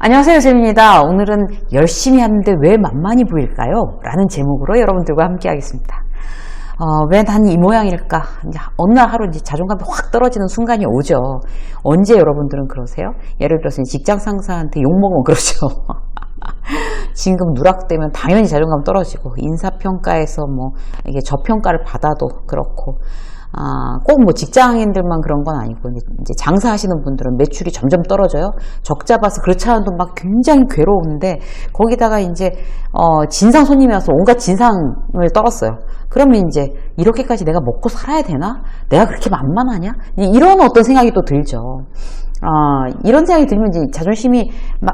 안녕하세요, 쌤입니다. 오늘은 열심히 하는데 왜 만만히 보일까요? 라는 제목으로 여러분들과 함께 하겠습니다. 왜 난 이 모양일까? 이제 어느 날 하루 이제 자존감이 확 떨어지는 순간이 오죠. 언제 여러분들은 그러세요? 예를 들어서 직장 상사한테 욕먹으면 그러죠. 진급 누락되면 당연히 자존감 떨어지고, 인사평가에서 뭐 이게 저평가를 받아도 그렇고, 꼭 뭐 직장인들만 그런 건 아니고, 이제 장사하시는 분들은 매출이 점점 떨어져요. 적자 봐서 그렇지 않아도 막 굉장히 괴로운데, 거기다가 이제, 진상 손님이 와서 온갖 진상을 떨었어요. 그러면 이제, 이렇게까지 내가 먹고 살아야 되나? 내가 그렇게 만만하냐? 이런 어떤 생각이 또 들죠. 이런 생각이 들면 이제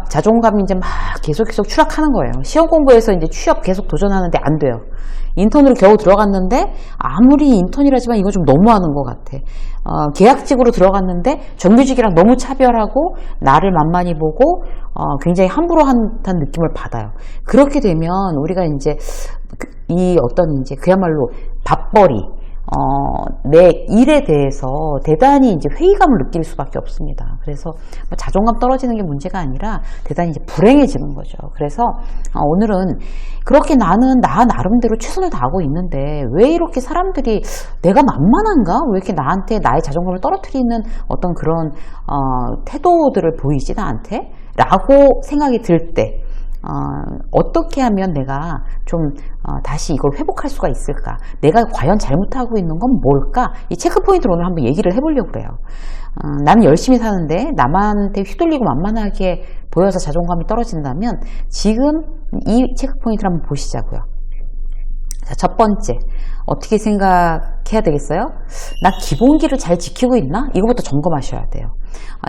자존감이 이제 막 계속 추락하는 거예요. 시험 공부해서 이제 취업 계속 도전하는데 안 돼요. 인턴으로 겨우 들어갔는데 아무리 인턴이라지만 이거 좀 너무하는 것 같아. 계약직으로 들어갔는데 정규직이랑 너무 차별하고 나를 만만히 보고 굉장히 함부로 한다는 느낌을 받아요. 그렇게 되면 우리가 이제 이 어떤 이제 그야말로 밥벌이 내 일에 대해서 대단히 이제 회의감을 느낄 수밖에 없습니다. 그래서 자존감 떨어지는 게 문제가 아니라 대단히 이제 불행해지는 거죠. 그래서 오늘은 그렇게 나는 나 나름대로 최선을 다하고 있는데 왜 이렇게 사람들이 내가 만만한가? 왜 이렇게 나한테 나의 자존감을 떨어뜨리는 어떤 그런 태도들을 보이지 나한테? 라고 생각이 들 때 어떻게 하면 내가 좀 다시 이걸 회복할 수가 있을까? 내가 과연 잘못하고 있는 건 뭘까? 이 체크포인트를 오늘 한번 얘기를 해보려고 그래요. 나는 열심히 사는데 남한테 휘둘리고 만만하게 보여서 자존감이 떨어진다면 지금 이 체크포인트를 한번 보시자고요. 자, 첫 번째, 어떻게 생각해야 되겠어요? 나 기본기를 잘 지키고 있나? 이거부터 점검하셔야 돼요.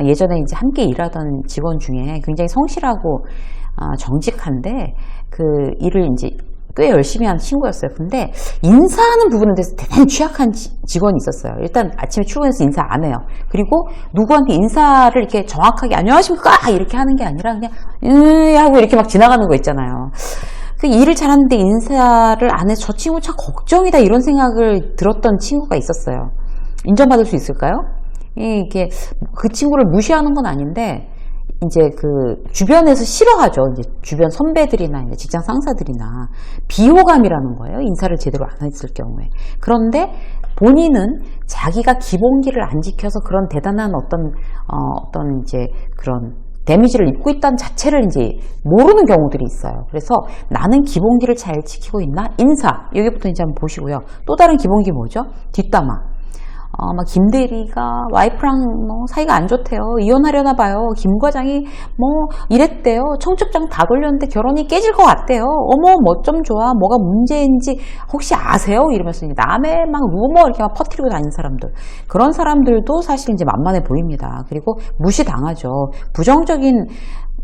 예전에 이제 함께 일하던 직원 중에 굉장히 성실하고 정직한데 그 일을 이제 꽤 열심히 하는 친구였어요. 근데 인사하는 부분에 대해서 대단히 취약한 직원이 있었어요. 일단 아침에 출근해서 인사 안 해요. 그리고 누구한테 인사를 이렇게 정확하게 안녕하십니까 이렇게 하는 게 아니라 그냥 하고 이렇게 막 지나가는 거 있잖아요. 그 일을 잘하는데 인사를 안 해서 저 친구 참 걱정이다 이런 생각을 들었던 친구가 있었어요. 인정받을 수 있을까요? 이게 그 친구를 무시하는 건 아닌데 이제 그 주변에서 싫어하죠. 이제 주변 선배들이나 이제 직장 상사들이나 비호감이라는 거예요. 인사를 제대로 안 했을 경우에. 그런데 본인은 자기가 기본기를 안 지켜서 그런 대단한 어떤 이제 그런 데미지를 입고 있다는 자체를 이제 모르는 경우들이 있어요. 그래서 나는 기본기를 잘 지키고 있나? 인사. 여기부터 이제 한번 보시고요. 또 다른 기본기 뭐죠? 뒷담화. 막 김대리가 와이프랑 뭐 사이가 안 좋대요. 이혼하려나 봐요. 김 과장이 뭐 이랬대요. 청첩장 다 돌렸는데 결혼이 깨질 것 같대요. 어머 뭐 좀 좋아. 뭐가 문제인지 혹시 아세요? 이러면서 남의 막 루머 이렇게 막 퍼뜨리고 다니는 사람들. 그런 사람들도 사실 이제 만만해 보입니다. 그리고 무시당하죠. 부정적인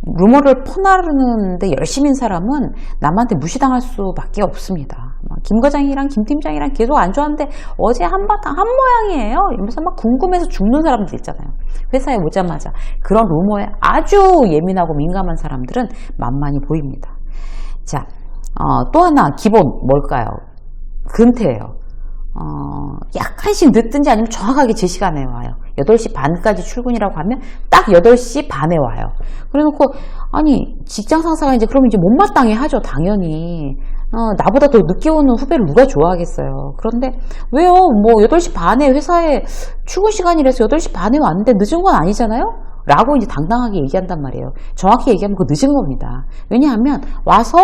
루머를 퍼나르는데 열심인 사람은 남한테 무시당할 수밖에 없습니다. 김 과장이랑 김 팀장이랑 계속 안 좋아하는데 어제 한바탕 한 모양이에요. 이러면서 막 궁금해서 죽는 사람들 있잖아요. 회사에 오자마자 그런 루머에 아주 예민하고 민감한 사람들은 만만히 보입니다. 자, 또 하나 기본 뭘까요? 근태예요. 약간씩 늦든지 아니면 정확하게 제 시간에 와요. 8시 반까지 출근이라고 하면 딱 8시 반에 와요. 그래 놓고, 아니, 직장 상사가 이제 그러면 이제 못마땅해 하죠, 당연히. 나보다 더 늦게 오는 후배를 누가 좋아하겠어요. 그런데, 왜요? 뭐, 8시 반에 회사에 출근 시간이라서 8시 반에 왔는데 늦은 건 아니잖아요? 라고 이제 당당하게 얘기한단 말이에요. 정확히 얘기하면 그거 늦은 겁니다. 왜냐하면, 와서,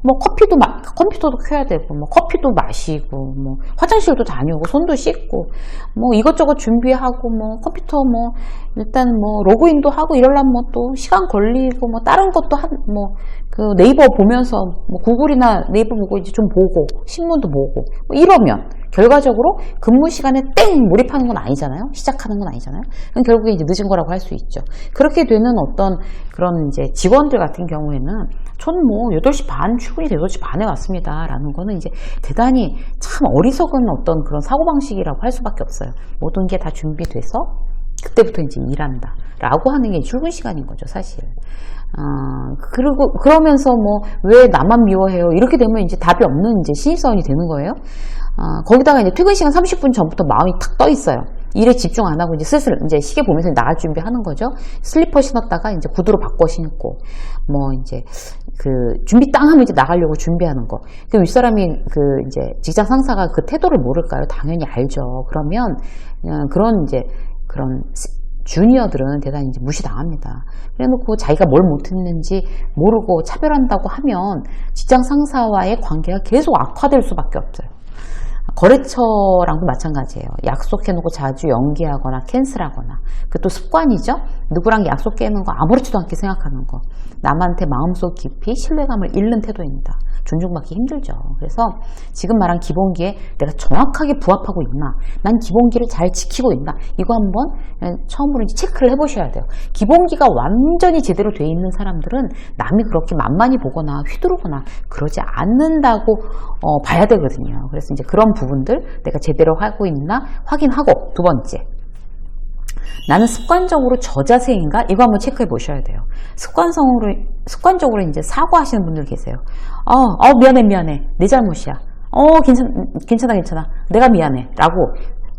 뭐 컴퓨터도 켜야 되고 뭐 커피도 마시고 뭐 화장실도 다녀오고 손도 씻고 뭐 이것저것 준비하고 뭐 컴퓨터 뭐 일단 뭐 로그인도 하고 이러려면 뭐 또 시간 걸리고 뭐 다른 것도 뭐 그 네이버 보면서 뭐 구글이나 네이버 보고 이제 좀 보고 신문도 보고 뭐 이러면 결과적으로 근무 시간에 땡 몰입하는 건 아니잖아요. 시작하는 건 아니잖아요. 그럼 결국에 이제 늦은 거라고 할 수 있죠. 그렇게 되는 어떤 그런 이제 직원들 같은 경우에는 전 뭐 8시 반 출근이 8시 반에 왔습니다. 라는 거는 이제 대단히 참 어리석은 어떤 그런 사고방식이라고 할 수밖에 없어요. 모든 게 다 준비돼서 그때부터 이제 일한다. 라고 하는 게 출근 시간인 거죠, 사실. 그리고, 그러면서 뭐, 왜 나만 미워해요? 이렇게 되면 이제 답이 없는 이제 신입사원이 되는 거예요. 거기다가 이제 퇴근 시간 30분 전부터 마음이 탁 떠 있어요. 일에 집중 안 하고 이제 슬슬 이제 시계 보면서 나갈 준비하는 거죠. 슬리퍼 신었다가 이제 구두로 바꿔 신고, 뭐 이제 그 준비 땅 하면 이제 나가려고 준비하는 거. 그 윗사람이 그 이제 직장 상사가 그 태도를 모를까요? 당연히 알죠. 그러면 그냥 그런 이제 그런 주니어들은 대단히 이제 무시당합니다. 그래놓고 자기가 뭘 못했는지 모르고 차별한다고 하면 직장 상사와의 관계가 계속 악화될 수밖에 없어요. 거래처랑도 마찬가지예요. 약속해놓고 자주 연기하거나 캔슬하거나. 그것도 습관이죠. 누구랑 약속 깨는 거 아무렇지도 않게 생각하는 거. 남한테 마음속 깊이 신뢰감을 잃는 태도입니다. 존중받기 힘들죠. 그래서 지금 말한 기본기에 내가 정확하게 부합하고 있나, 난 기본기를 잘 지키고 있나, 이거 한번 처음으로 이제 체크를 해보셔야 돼요. 기본기가 완전히 제대로 돼 있는 사람들은 남이 그렇게 만만히 보거나 휘두르거나 그러지 않는다고 봐야 되거든요. 그래서 이제 그런 부분들 내가 제대로 하고 있나 확인하고, 두 번째, 나는 습관적으로 저자세인가? 이거 한번 체크해 보셔야 돼요. 습관적으로 이제 사과하시는 분들 계세요. 미안해. 내 잘못이야. 괜찮아. 내가 미안해. 라고,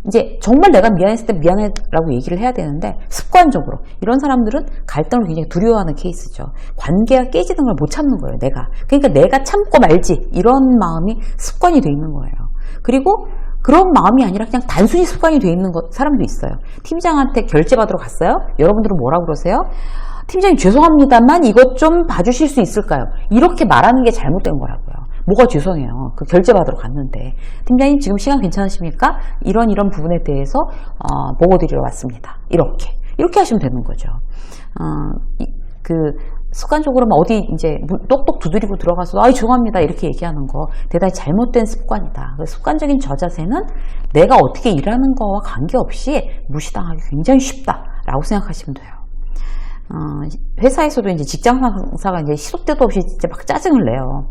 이제 정말 내가 미안했을 때 미안해 라고 얘기를 해야 되는데, 습관적으로. 이런 사람들은 갈등을 굉장히 두려워하는 케이스죠. 관계가 깨지는 걸 못 참는 거예요, 내가. 그러니까 내가 참고 말지. 이런 마음이 습관이 돼 있는 거예요. 그리고 그런 마음이 아니라 그냥 단순히 습관이 돼 있는 사람도 있어요. 팀장한테 결제 받으러 갔어요? 여러분들은 뭐라고 그러세요? 팀장님 죄송합니다만 이것 좀 봐주실 수 있을까요? 이렇게 말하는 게 잘못된 거라고요. 뭐가 죄송해요. 그 결제 받으러 갔는데. 팀장님 지금 시간 괜찮으십니까? 이런 부분에 대해서 보고 드리러 왔습니다. 이렇게 하시면 되는 거죠. 습관적으로 어디 이제 똑똑 두드리고 들어가서 죄송합니다 이렇게 얘기하는 거 대단히 잘못된 습관이다. 습관적인 저자세는 내가 어떻게 일하는 거와 관계없이 무시당하기 굉장히 쉽다라고 생각하시면 돼요. 회사에서도 이제 직장 상사가 이제 시도 때도 없이 진짜 막 짜증을 내요.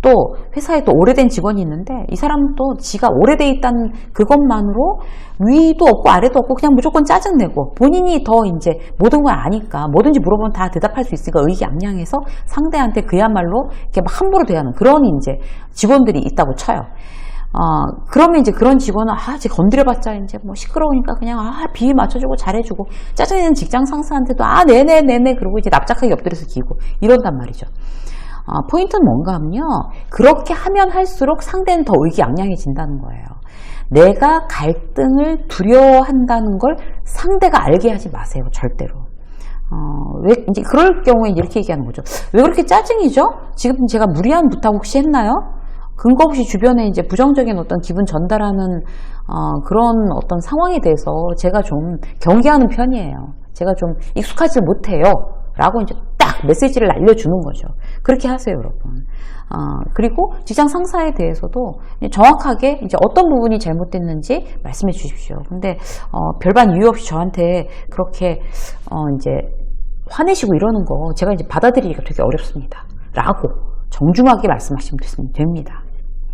또 회사에 또 오래된 직원이 있는데 이 사람은 또 지가 오래돼 있다는 그것만으로 위도 없고 아래도 없고 그냥 무조건 짜증내고, 본인이 더 이제 모든 걸 아니까 뭐든지 물어보면 다 대답할 수 있으니까 의기양양해서 상대한테 그야말로 이렇게 막 함부로 대하는 그런 이제 직원들이 있다고 쳐요. 그러면 이제 그런 직원은 이제 건드려봤자 이제 뭐 시끄러우니까 그냥 비위 맞춰주고 잘해주고, 짜증내는 직장 상사한테도 네네네네 그러고 이제 납작하게 엎드려서 기고 이런단 말이죠. 포인트는 뭔가 하면요, 그렇게 하면 할수록 상대는 더 의기양양해진다는 거예요. 내가 갈등을 두려워한다는 걸 상대가 알게 하지 마세요, 절대로. 왜 이제 그럴 경우에 이렇게 얘기하는 거죠. 왜 그렇게 짜증이죠? 지금 제가 무리한 부탁 혹시 했나요? 근거 없이 주변에 이제 부정적인 어떤 기분 전달하는 그런 어떤 상황에 대해서 제가 좀 경계하는 편이에요. 제가 좀 익숙하지 못해요. 라고 이제 딱 메시지를 알려주는 거죠. 그렇게 하세요, 여러분. 그리고 직장 상사에 대해서도 정확하게 이제 어떤 부분이 잘못됐는지 말씀해 주십시오. 근데 별반 이유 없이 저한테 그렇게 이제 화내시고 이러는 거 제가 이제 받아들이기가 되게 어렵습니다. 라고 정중하게 말씀하시면 됩니다.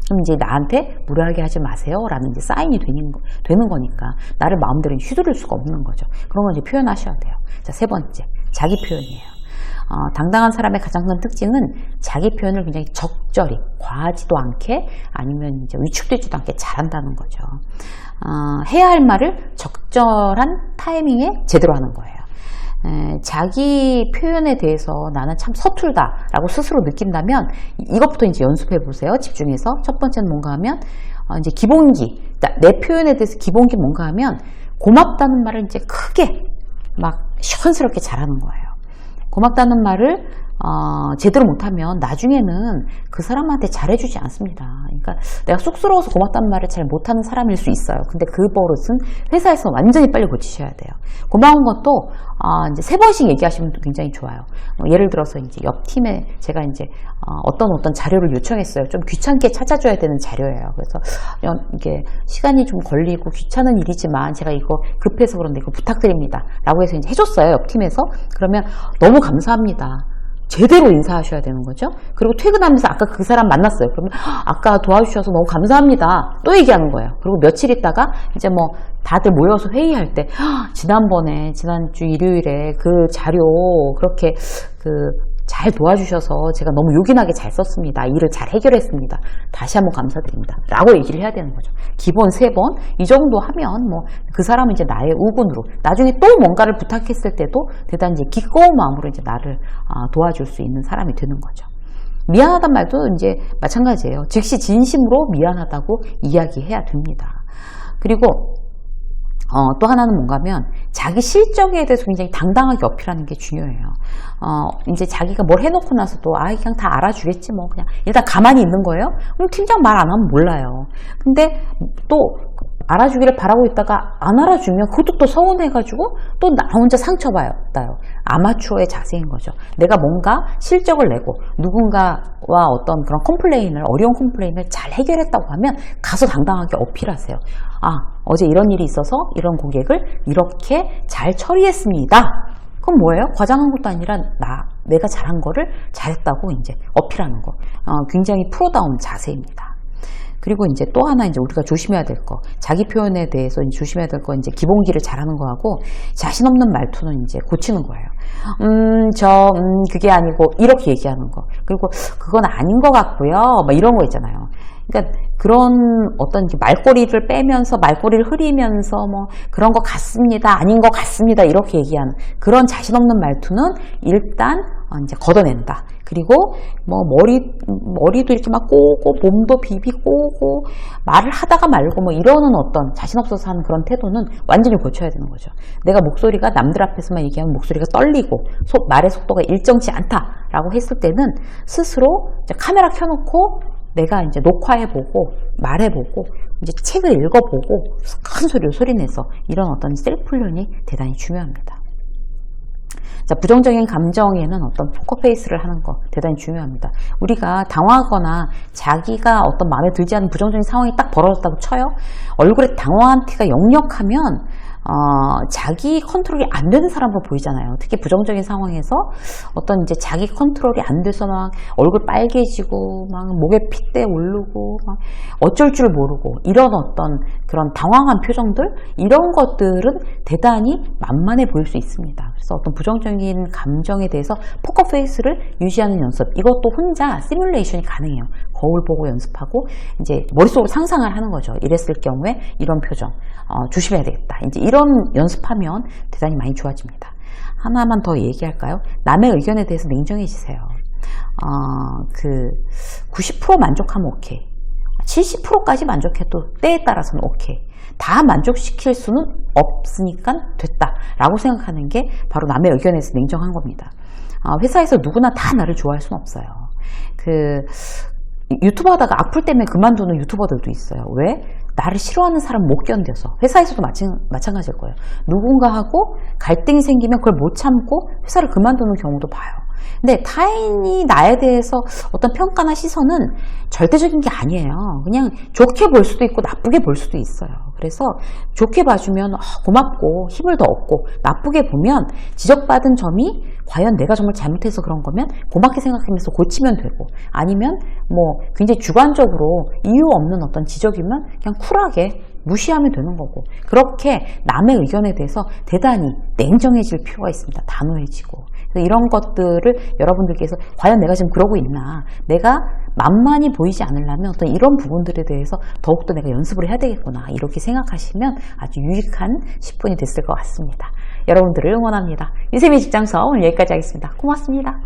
그럼 이제 나한테 무례하게 하지 마세요 라는 이제 사인이 되는 거니까 나를 마음대로 휘두를 수가 없는 거죠. 그런 걸 이제 표현하셔야 돼요. 자, 세 번째, 자기 표현이에요. 당당한 사람의 가장 큰 특징은 자기 표현을 굉장히 적절히, 과하지도 않게, 아니면 이제 위축되지도 않게 잘한다는 거죠. 해야 할 말을 적절한 타이밍에 제대로 하는 거예요. 자기 표현에 대해서 나는 참 서툴다 라고 스스로 느낀다면 이것부터 이제 연습해 보세요. 집중해서. 첫 번째는 뭔가 하면 이제 기본기, 내 표현에 대해서 기본기 뭔가 하면 고맙다는 말을 이제 크게 막 시원스럽게 잘하는 거예요. 고맙다는 말을 제대로 못하면 나중에는 그 사람한테 잘해주지 않습니다. 그러니까 내가 쑥스러워서 고맙다는 말을 잘 못하는 사람일 수 있어요. 근데 그 버릇은 회사에서 완전히 빨리 고치셔야 돼요. 고마운 것도 이제 3번씩 얘기하시면 굉장히 좋아요. 예를 들어서 이제 옆 팀에 제가 이제 어떤 자료를 요청했어요. 좀 귀찮게 찾아줘야 되는 자료예요. 그래서 이게 시간이 좀 걸리고 귀찮은 일이지만 제가 이거 급해서 그런데 이거 부탁드립니다. 라고 해서 이제 해줬어요. 옆 팀에서. 그러면 너무 감사합니다. 제대로 인사하셔야 되는 거죠. 그리고 퇴근하면서 아까 그 사람 만났어요. 그러면 아까 도와주셔서 너무 감사합니다. 또 얘기하는 거예요. 그리고 며칠 있다가 이제 뭐 다들 모여서 회의할 때 지난주 일요일에 그 자료 그렇게 잘 도와주셔서 제가 너무 요긴하게 잘 썼습니다. 일을 잘 해결했습니다. 다시 한번 감사드립니다. 라고 얘기를 해야 되는 거죠. 기본 3번 이 정도 하면 뭐 그 사람은 이제 나의 우군으로 나중에 또 뭔가를 부탁했을 때도 대단히 이제 기꺼운 마음으로 이제 나를 도와줄 수 있는 사람이 되는 거죠. 미안하단 말도 이제 마찬가지예요. 즉시 진심으로 미안하다고 이야기해야 됩니다. 그리고 또 하나는 뭔가면 자기 실적에 대해서 굉장히 당당하게 어필하는 게 중요해요. 이제 자기가 뭘 해놓고 나서도 그냥 다 알아주겠지 뭐 그냥 일단 가만히 있는 거예요. 그럼 팀장 말 안 하면 몰라요. 근데 또 알아주기를 바라고 있다가 안 알아주면 그것도 또 서운해가지고 또 나 혼자 상처받아요. 아마추어의 자세인 거죠. 내가 뭔가 실적을 내고 누군가와 어떤 그런 어려운 컴플레인을 잘 해결했다고 하면 가서 당당하게 어필하세요. 어제 이런 일이 있어서 이런 고객을 이렇게 잘 처리했습니다. 그럼 뭐예요? 과장한 것도 아니라 내가 잘한 거를 잘했다고 이제 어필하는 거. 굉장히 프로다운 자세입니다. 그리고 이제 또 하나 이제 우리가 조심해야 될 거, 자기 표현에 대해서 조심해야 될 거, 이제 기본기를 잘하는 거하고 자신 없는 말투는 이제 고치는 거예요. 그게 아니고 이렇게 얘기하는 거. 그리고 그건 아닌 것 같고요. 막 이런 거 있잖아요. 그러니까 그런 어떤 말꼬리를 빼면서 말꼬리를 흐리면서 뭐 그런 것 같습니다. 아닌 것 같습니다. 이렇게 얘기하는 그런 자신 없는 말투는 일단 이제 걷어낸다. 그리고 뭐 머리도 이렇게 막 꼬고 몸도 비비 꼬고 말을 하다가 말고 뭐 이러는 어떤 자신 없어서 하는 그런 태도는 완전히 고쳐야 되는 거죠. 내가 목소리가 남들 앞에서만 얘기하면 목소리가 떨리고 말의 속도가 일정치 않다라고 했을 때는 스스로 이제 카메라 켜놓고 내가 이제 녹화해보고 말해보고 이제 책을 읽어보고 큰 소리로 소리내서 이런 어떤 셀프 훈련이 대단히 중요합니다. 자, 부정적인 감정에는 어떤 포커페이스를 하는 거 대단히 중요합니다. 우리가 당황하거나 자기가 어떤 마음에 들지 않는 부정적인 상황이 딱 벌어졌다고 쳐요. 얼굴에 당황한 티가 역력하면 자기 컨트롤이 안 되는 사람으로 보이잖아요. 특히 부정적인 상황에서 어떤 이제 자기 컨트롤이 안 돼서 막 얼굴 빨개지고 막 목에 핏대 오르고 막 어쩔 줄 모르고 이런 어떤 그런 당황한 표정들 이런 것들은 대단히 만만해 보일 수 있습니다. 그래서 어떤 부정적인 감정에 대해서 포커페이스를 유지하는 연습 이것도 혼자 시뮬레이션이 가능해요. 거울 보고 연습하고 이제 머릿속으로 상상을 하는 거죠. 이랬을 경우에 이런 표정 조심해야 되겠다. 이제 이런 연습하면 대단히 많이 좋아집니다. 하나만 더 얘기할까요? 남의 의견에 대해서 냉정해지세요. 90% 만족하면 오케이. 70%까지 만족해도 때에 따라서는 오케이. 다 만족시킬 수는 없으니까 됐다 라고 생각하는 게 바로 남의 의견에서 냉정한 겁니다. 회사에서 누구나 다 나를 좋아할 수는 없어요. 유튜브 하다가 악플 때문에 그만두는 유튜버들도 있어요. 왜? 나를 싫어하는 사람 못 견뎌서. 회사에서도 마찬가지일 거예요. 누군가하고 갈등이 생기면 그걸 못 참고 회사를 그만두는 경우도 봐요. 근데 타인이 나에 대해서 어떤 평가나 시선은 절대적인 게 아니에요. 그냥 좋게 볼 수도 있고 나쁘게 볼 수도 있어요. 그래서 좋게 봐주면 고맙고 힘을 더 얻고 나쁘게 보면 지적받은 점이 과연 내가 정말 잘못해서 그런 거면 고맙게 생각하면서 고치면 되고 아니면 뭐 굉장히 주관적으로 이유 없는 어떤 지적이면 그냥 쿨하게 무시하면 되는 거고 그렇게 남의 의견에 대해서 대단히 냉정해질 필요가 있습니다. 단호해지고 이런 것들을 여러분들께서 과연 내가 지금 그러고 있나 내가 만만히 보이지 않으려면 어떤 이런 부분들에 대해서 더욱더 내가 연습을 해야 되겠구나 이렇게 생각하시면 아주 유익한 10분이 됐을 것 같습니다. 여러분들을 응원합니다. 유세미 직장서 오늘 여기까지 하겠습니다. 고맙습니다.